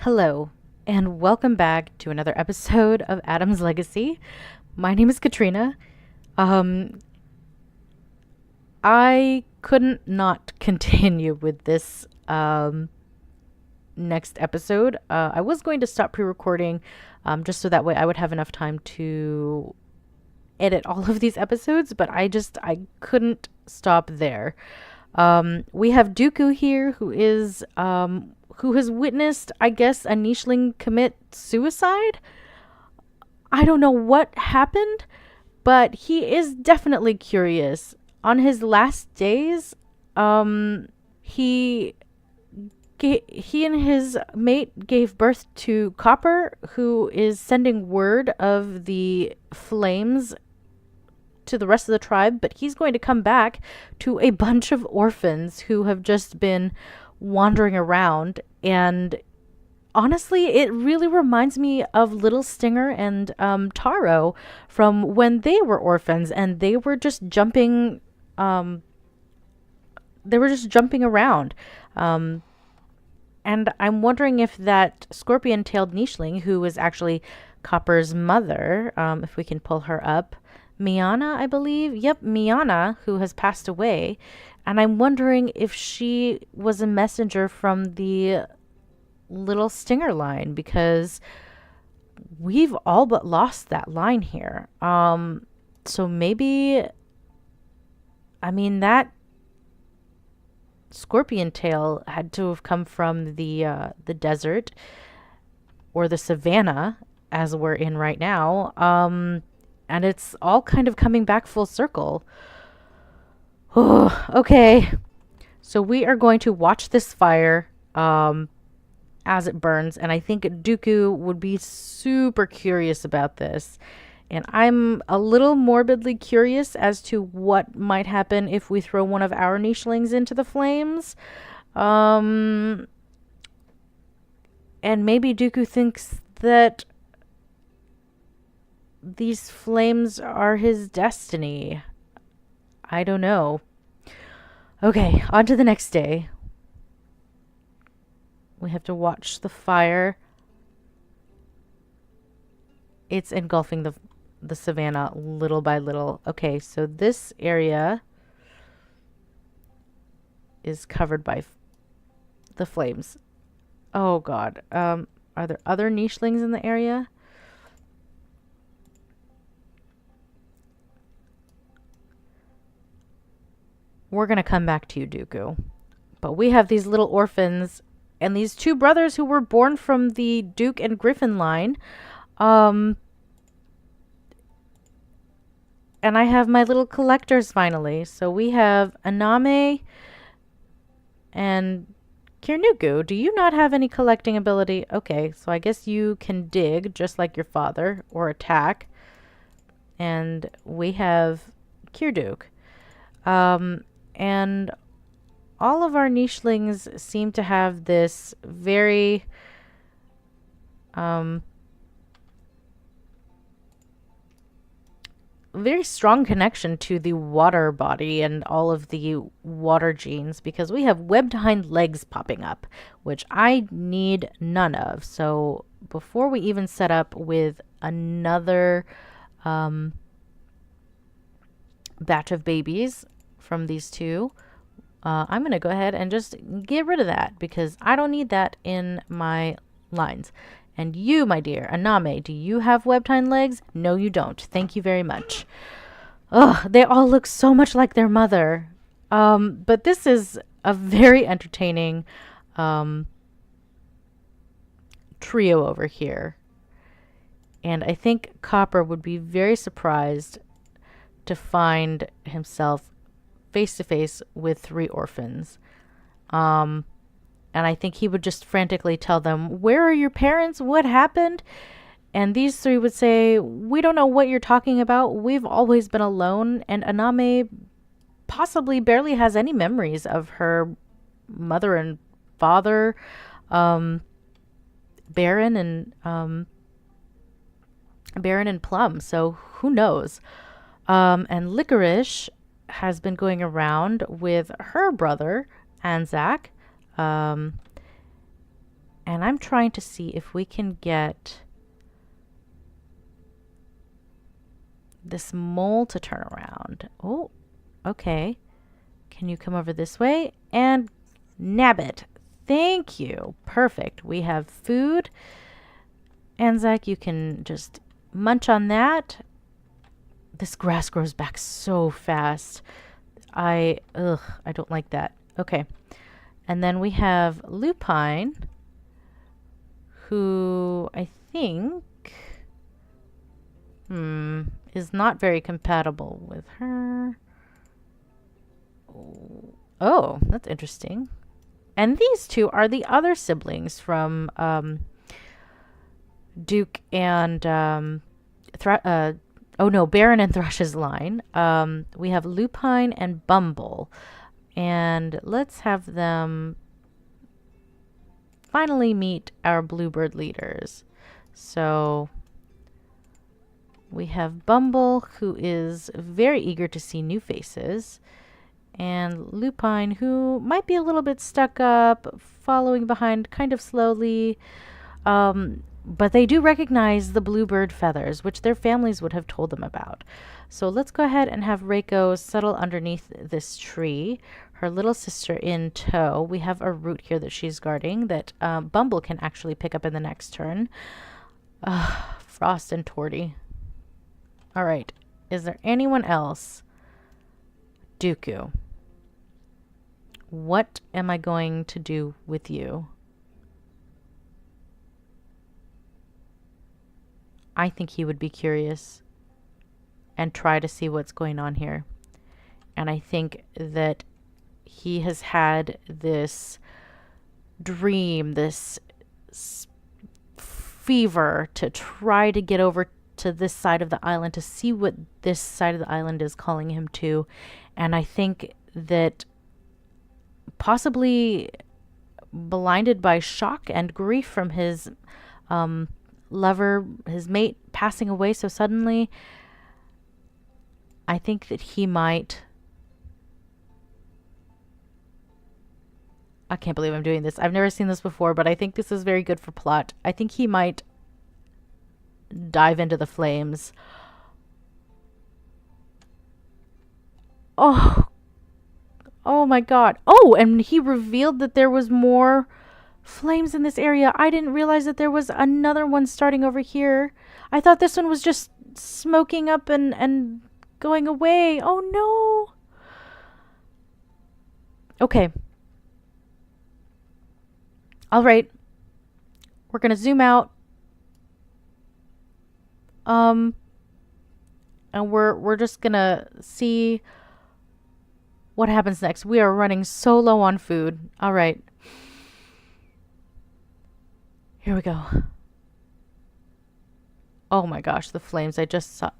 Hello, and welcome back to another episode of Adam's Legacy. My name is Katrina. Um, I couldn't not continue with this next episode. I was going to stop pre recording just so that way I would have enough time to edit all of these episodes, but I couldn't stop there. We have Dooku here, who has witnessed, I guess, a nicheling commit suicide. I don't know what happened, but he is definitely curious. On his last days, he he and his mate gave birth to Copper, who is sending word of the flames to the rest of the tribe, but he's going to come back to a bunch of orphans who have just been wandering around. And honestly, it really reminds me of Little Stinger and Taro from when they were orphans and they were just jumping. They were just jumping around. And I'm wondering if that scorpion-tailed nicheling, who was actually Copper's mother, if we can pull her up, Miana, I believe. Yep, Miana, who has passed away. And I'm wondering if she was a messenger from the Little Stinger line, because we've all but lost that line here. So maybe, I mean, that scorpion tail had to have come from the desert or the savannah, as we're in right now. And it's all kind of coming back full circle. Oh, okay. So we are going to watch this fire as it burns, and I think Dooku would be super curious about this. And I'm a little morbidly curious as to what might happen if we throw one of our nichelings into the flames. And maybe Dooku thinks that these flames are his destiny. I don't know. Okay, on to the next day. We have to watch the fire. It's engulfing the savannah little by little. Okay, so this area is covered by the flames. Oh god. Are there other nichelings in the area? We're going to come back to you, Dooku. But we have these little orphans and these two brothers who were born from the Duke and Griffin line. And I have my little collectors finally. So we have Aname and Kirnuku. Do you not have any collecting ability? Okay, so I guess you can dig just like your father, or attack. And we have Kirduk. And all of our nichelings seem to have this very very strong connection to the water body and all of the water genes, because we have webbed hind legs popping up, which I need none of. So before we even set up with another batch of babies from these two, I'm going to go ahead and just get rid of that, because I don't need that in my lines. And you, my dear, Aname, do you have webbed hind legs? No, you don't. Thank you very much. Ugh, they all look so much like their mother. But this is a very entertaining trio over here. And I think Copper would be very surprised to find himself face to face with three orphans. And I think he would just frantically tell them, "Where are your parents? What happened?" And these three would say, "We don't know what you're talking about. We've always been alone." And Aname possibly barely has any memories of her mother and father, Baron and Plum. So who knows? And Licorice has been going around with her brother, Anzac. And And I'm trying to see if we can get this mole to turn around. Oh, okay. Can you come over this way? And nab it. Thank you. Perfect. We have food. Anzac, you can just munch on that. This grass grows back so fast. I don't like that. Okay. And then we have Lupine, who I think is not very compatible with her. Oh, that's interesting. And these two are the other siblings from Duke and Baron and Thrush's line. We have Lupine and Bumble. And let's have them finally meet our bluebird leaders. So we have Bumble, who is very eager to see new faces, and Lupine, who might be a little bit stuck up, following behind kind of slowly. But they do recognize the bluebird feathers, which their families would have told them about. So let's go ahead and have Reiko settle underneath this tree, her little sister in tow. We have a root here that she's guarding that Bumble can actually pick up in the next turn. Frost and Torty. All right. Is there anyone else? Dooku. What am I going to do with you? I think he would be curious and try to see what's going on here. And I think that he has had this dream, this fever to try to get over to this side of the island, to see what this side of the island is calling him to. And I think that possibly blinded by shock and grief from his lover, his mate passing away so suddenly, I think that he might... I can't believe I'm doing this. I've never seen this before, but I think this is very good for plot. I think he might dive into the flames. Oh my god. Oh, and he revealed that there was more flames in this area. I didn't realize that there was another one starting over here. I thought this one was just smoking up and going away. Oh no. Okay. All right. We're going to zoom out. And we're just going to see what happens next. We are running so low on food. All right. Here we go. Oh my gosh, the flames I just saw.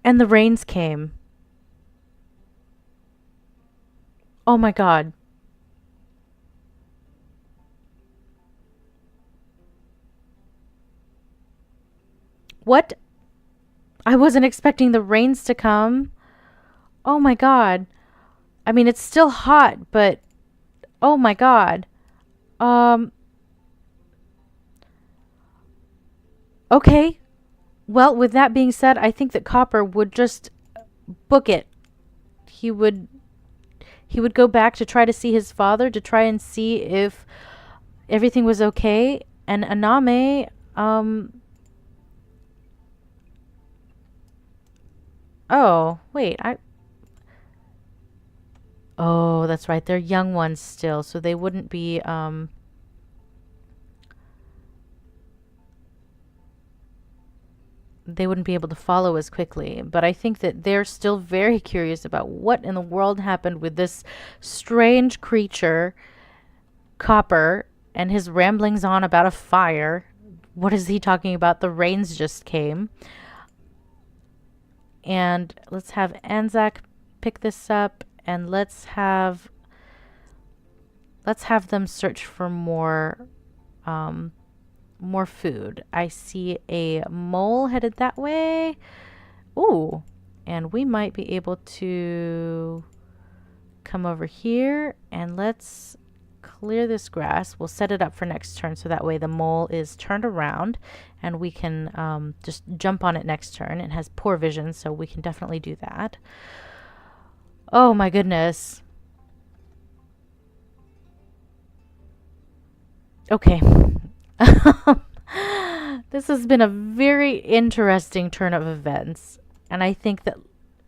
And the rains came. Oh my god. What? I wasn't expecting the rains to come. Oh my god. I mean, it's still hot, but oh my god. Okay. Well, with that being said, I think that Copper would just book it. He would go back to try to see his father, to try and see if everything was okay. And Aname, oh, wait, oh, that's right. They're young ones still, so they wouldn't be, they wouldn't be able to follow as quickly. But I think that they're still very curious about what in the world happened with this strange creature, Copper, and his ramblings on about a fire. What is he talking about? The rains just came. And let's have Anzac pick this up, and let's have them search for more food. I see a mole headed that way. Ooh, and we might be able to come over here, and let's clear this grass. We'll set it up for next turn so that way the mole is turned around and we can just jump on it next turn. It has poor vision, so we can definitely do that. Oh my goodness. Okay. This has been a very interesting turn of events. And I think that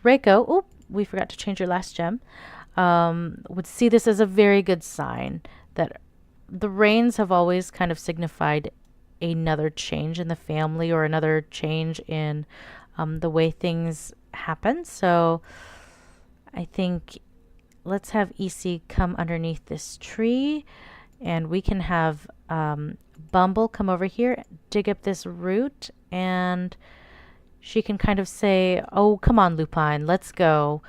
Reiko, oh, we forgot to change your last gem, would see this as a very good sign that the rains have always kind of signified another change in the family or another change in the way things happen. So I think let's have EC come underneath this tree, and we can have Bumble come over here, dig up this root, and she can kind of say, oh, come on, Lupine, let's go.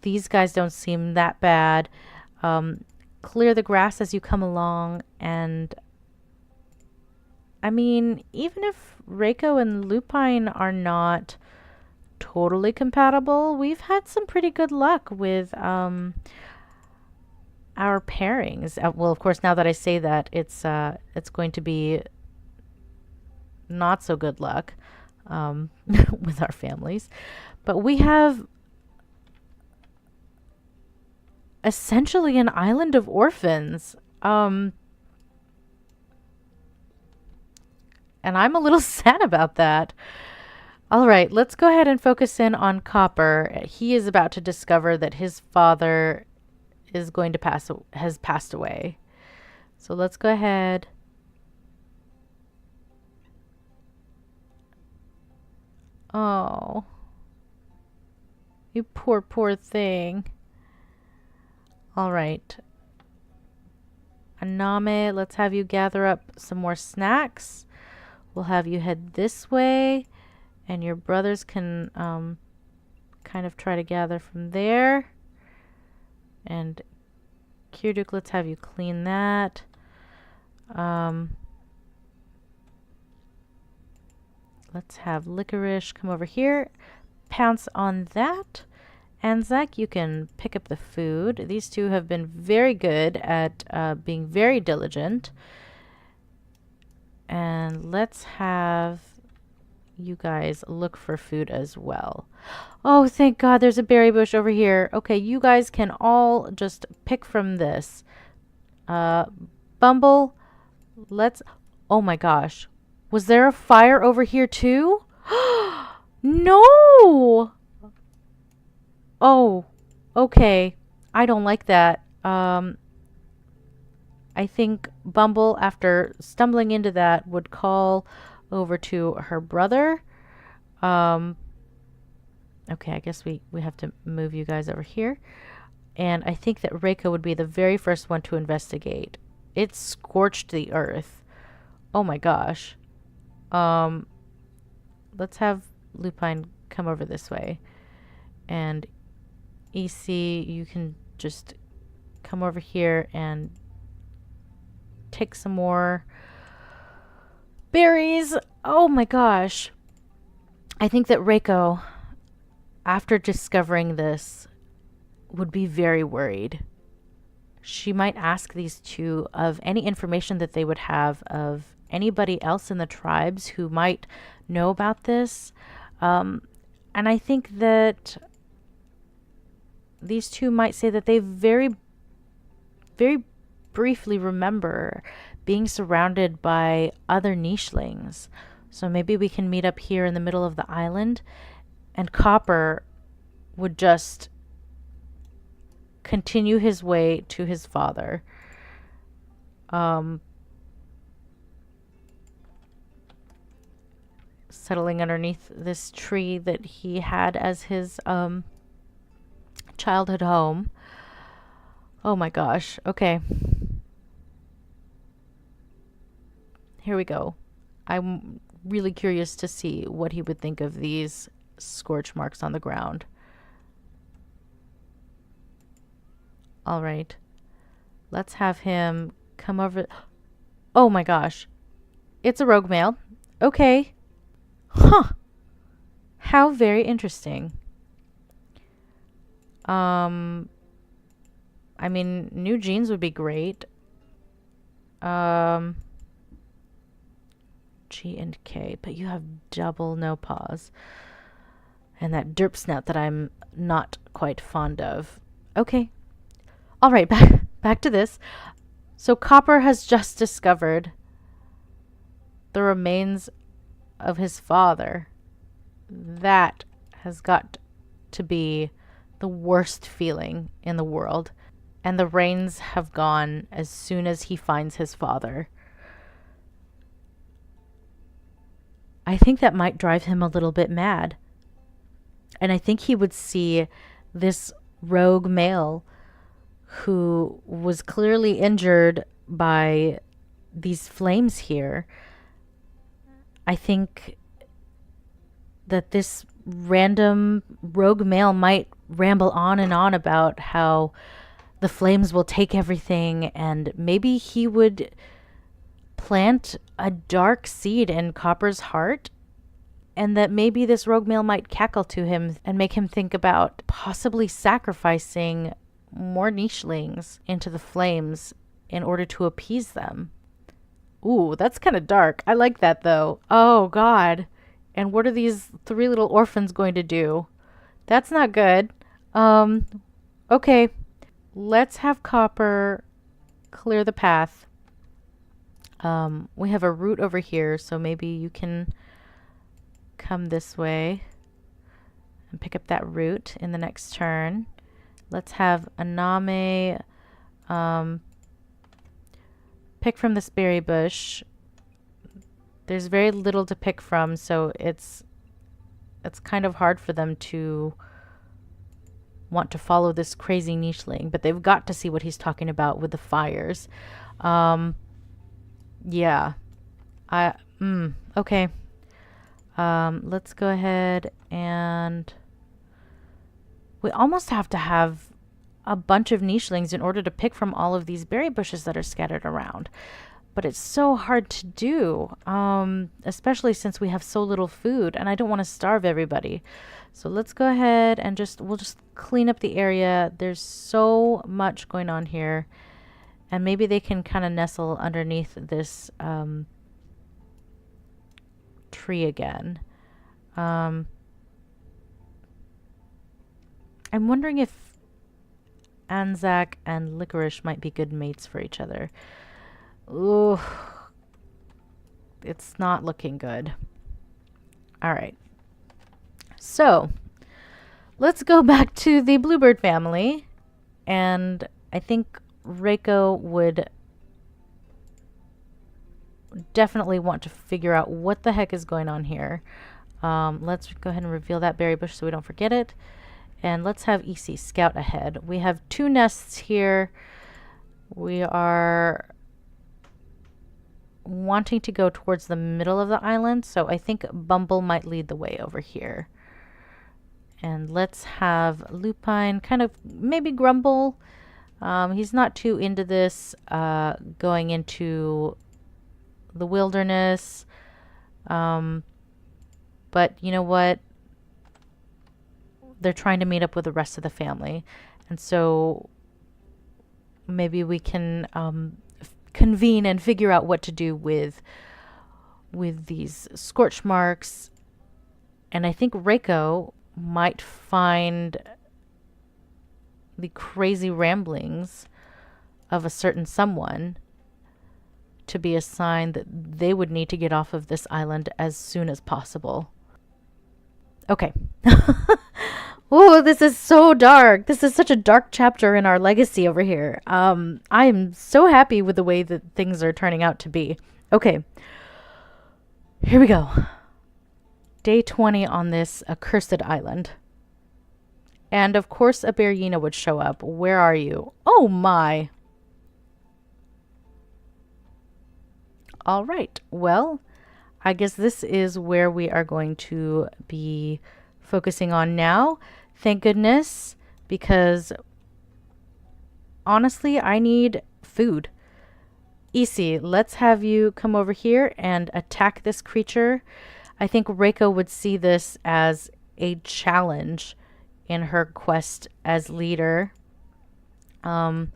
These guys don't seem that bad. Clear the grass as you come along. And I mean, even if Reiko and Lupine are not totally compatible, we've had some pretty good luck with our pairings. Well, of course, now that I say that, it's going to be not so good luck with our families. But we have essentially an island of orphans. And I'm a little sad about that. All right, let's go ahead and focus in on Copper. He is about to discover that his father is going to has passed away. So let's go ahead. Oh, you poor, poor thing. All right. Aname, let's have you gather up some more snacks. We'll have you head this way, and your brothers can kind of try to gather from there. And Kirduk, let's have you clean that. Let's have Licorice come over here, pounce on that. And Zach, you can pick up the food. These two have been very good at being very diligent. And let's have you guys look for food as well. Oh, thank God there's a berry bush over here. Okay, you guys can all just pick from this. Bumble, let's... Oh my gosh. Was there a fire over here too? No! Oh, okay. I don't like that. I think Bumble, after stumbling into that, would call over to her brother. Okay, I guess we have to move you guys over here. And I think that Reiko would be the very first one to investigate. It scorched the earth. Oh my gosh. Let's have Lupine come over this way. And EC, you can just come over here and take some more berries. Oh my gosh. I think that Reiko, after discovering this, would be very worried. She might ask these two of any information that they would have of anybody else in the tribes who might know about this. And I think that these two might say that they very, very briefly remember being surrounded by other nichelings. So maybe we can meet up here in the middle of the island, and Copper would just continue his way to his father. Settling underneath this tree that he had as his childhood home. Oh my gosh. Okay. Here we go. I'm really curious to see what he would think of these scorch marks on the ground. All right. Let's have him come over. Oh my gosh. It's a rogue male. Okay. Huh. How very interesting. I mean, new jeans would be great. G and K, but you have double no pause. And that derp snout that I'm not quite fond of. Okay. All right, back to this. So Copper has just discovered the remains of his father. That has got to be the worst feeling in the world. And the rains have gone as soon as he finds his father. I think that might drive him a little bit mad. And I think he would see this rogue male who was clearly injured by these flames here. I think that this random rogue male might ramble on and on about how the flames will take everything, and maybe he would plant a dark seed in Copper's heart, and that maybe this rogue male might cackle to him and make him think about possibly sacrificing more nichelings into the flames in order to appease them. Ooh, that's kind of dark. I like that though. Oh God. And what are these 3 little orphans going to do? That's not good. Okay. Let's have Copper clear the path. We have a route over here, so maybe you can come this way and pick up that route in the next turn. Let's have Aname pick from this berry bush. There's very little to pick from, so it's kind of hard for them to want to follow this crazy nicheling, but they've got to see what he's talking about with the fires. Yeah. Okay. Let's go ahead and we almost have to have a bunch of nichelings in order to pick from all of these berry bushes that are scattered around. But it's so hard to do, especially since we have so little food and I don't want to starve everybody. So let's go ahead and we'll just clean up the area. There's so much going on here. And maybe they can kind of nestle underneath this tree again. I'm wondering if Anzac and Licorice might be good mates for each other. Ooh, it's not looking good. All right. So let's go back to the bluebird family. And I think Reiko would definitely want to figure out what the heck is going on here. Let's go ahead and reveal that berry bush so we don't forget it. And let's have Isi scout ahead. We have 2 nests here. We are wanting to go towards the middle of the island, so I think Bumble might lead the way over here. And let's have Lupine kind of maybe grumble. He's not too into this going into the wilderness. But you know what? They're trying to meet up with the rest of the family. And so maybe we can convene and figure out what to do with these scorch marks. And I think Reiko might find the crazy ramblings of a certain someone to be a sign that they would need to get off of this island as soon as possible. Okay. Oh, this is so dark. This is such a dark chapter in our legacy over here. I am so happy with the way that things are turning out to be. Okay. Here we go. Day 20 on this accursed island. And of course a Berryina would show up. Where are you? Oh my. All right. Well, I guess this is where we are going to be focusing on now. Thank goodness, because honestly, I need food. Isi, let's have you come over here and attack this creature. I think Reiko would see this as a challenge in her quest as leader. And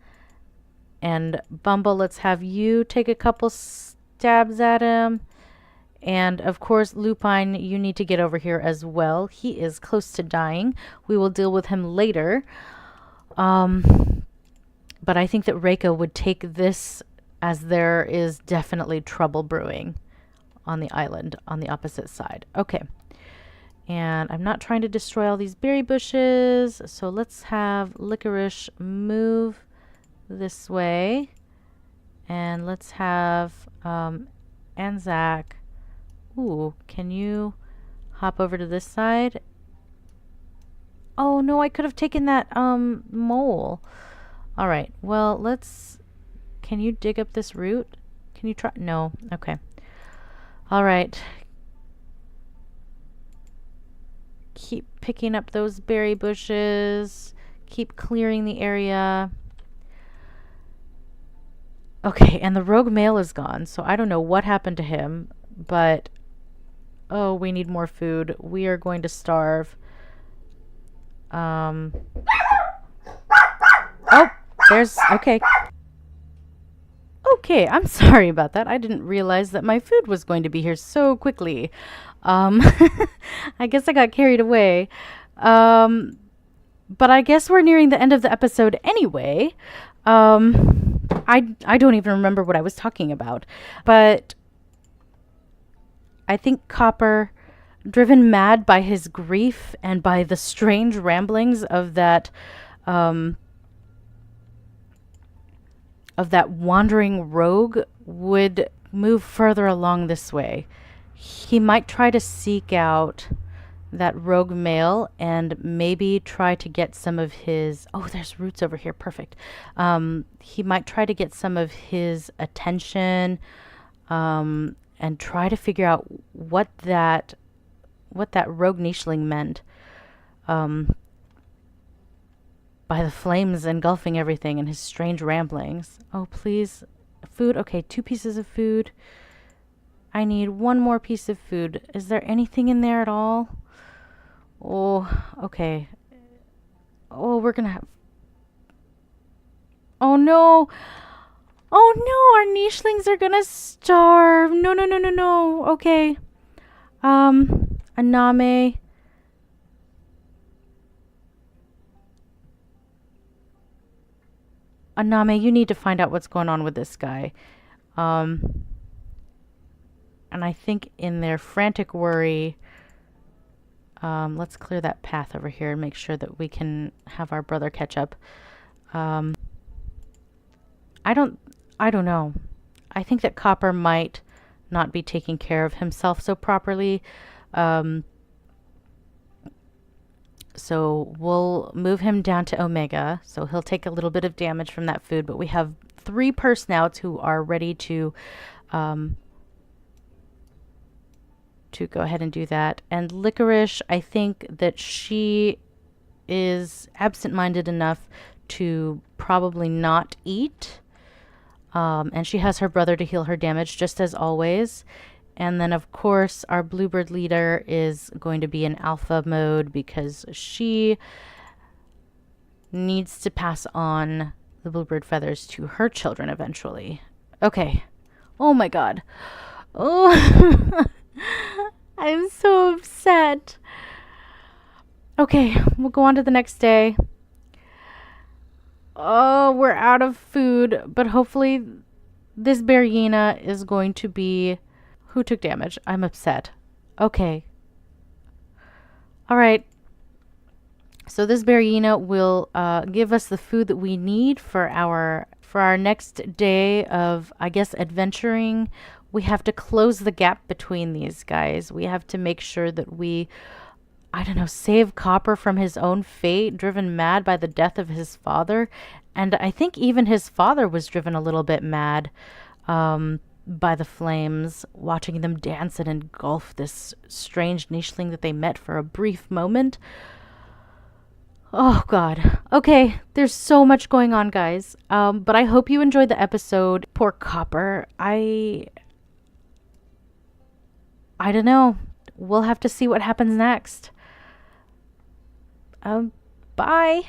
And Bumble, let's have you take a couple stabs at him. And of course, Lupine, you need to get over here as well. He is close to dying. We will deal with him later. But I think that Reiko would take this, as there is definitely trouble brewing on the island on the opposite side. Okay. And I'm not trying to destroy all these berry bushes. So let's have Licorice move this way. And let's have Anzac. Ooh, can you hop over to this side? Oh no, I could have taken that mole. All right, well, can you dig up this root? Can you try? No, okay. All right. Keep picking up those berry bushes. Keep clearing the area. Okay, and the rogue male is gone, so I don't know what happened to him, but oh, we need more food. We are going to starve. Oh, okay. Okay, I'm sorry about that. I didn't realize that my food was going to be here so quickly. I guess I got carried away. But I guess we're nearing the end of the episode anyway. I don't even remember what I was talking about. But I think Copper, driven mad by his grief and by the strange ramblings of that wandering rogue, would move further along this way. He might try to seek out that rogue male and maybe try to get some of his... Oh, there's roots over here. Perfect. He might try to get some of his attention and try to figure out what that rogue nicheling meant. By the flames engulfing everything and his strange ramblings. Oh, please. Food. Okay, 2 pieces of food. I need 1 more piece of food. Is there anything in there at all? Oh, okay. Oh, we're gonna have... Oh, no. Oh, no. Our nichelings are gonna starve. No, no, no, no, no. Okay. Aname... Aname, you need to find out what's going on with this guy. And I think in their frantic worry, let's clear that path over here and make sure that we can have our brother catch up. I don't know. I think that Copper might not be taking care of himself so properly. So we'll move him down to Omega. So he'll take a little bit of damage from that food. But we have 3 Pursnouts who are ready to go ahead and do that. And Licorice, I think that she is absent-minded enough to probably not eat. And she has her brother to heal her damage, just as always. And then, of course, our Bluebird leader is going to be in alpha mode because she needs to pass on the Bluebird feathers to her children eventually. Okay. Oh, my God. Oh, I'm so upset. Okay, we'll go on to the next day. Oh, we're out of food, but hopefully this Berryena is going to be... Who took damage? I'm upset. Okay. All right. So this Berryena will give us the food that we need for our next day of, I guess, adventuring. We have to close the gap between these guys. We have to make sure that we, I don't know, save Copper from his own fate, driven mad by the death of his father. And I think even his father was driven a little bit mad. By the flames, watching them dance and engulf this strange nicheling that they met for a brief moment. Oh, God. Okay, there's so much going on, guys. But I hope you enjoyed the episode. Poor Copper. I don't know. We'll have to see what happens next. Bye.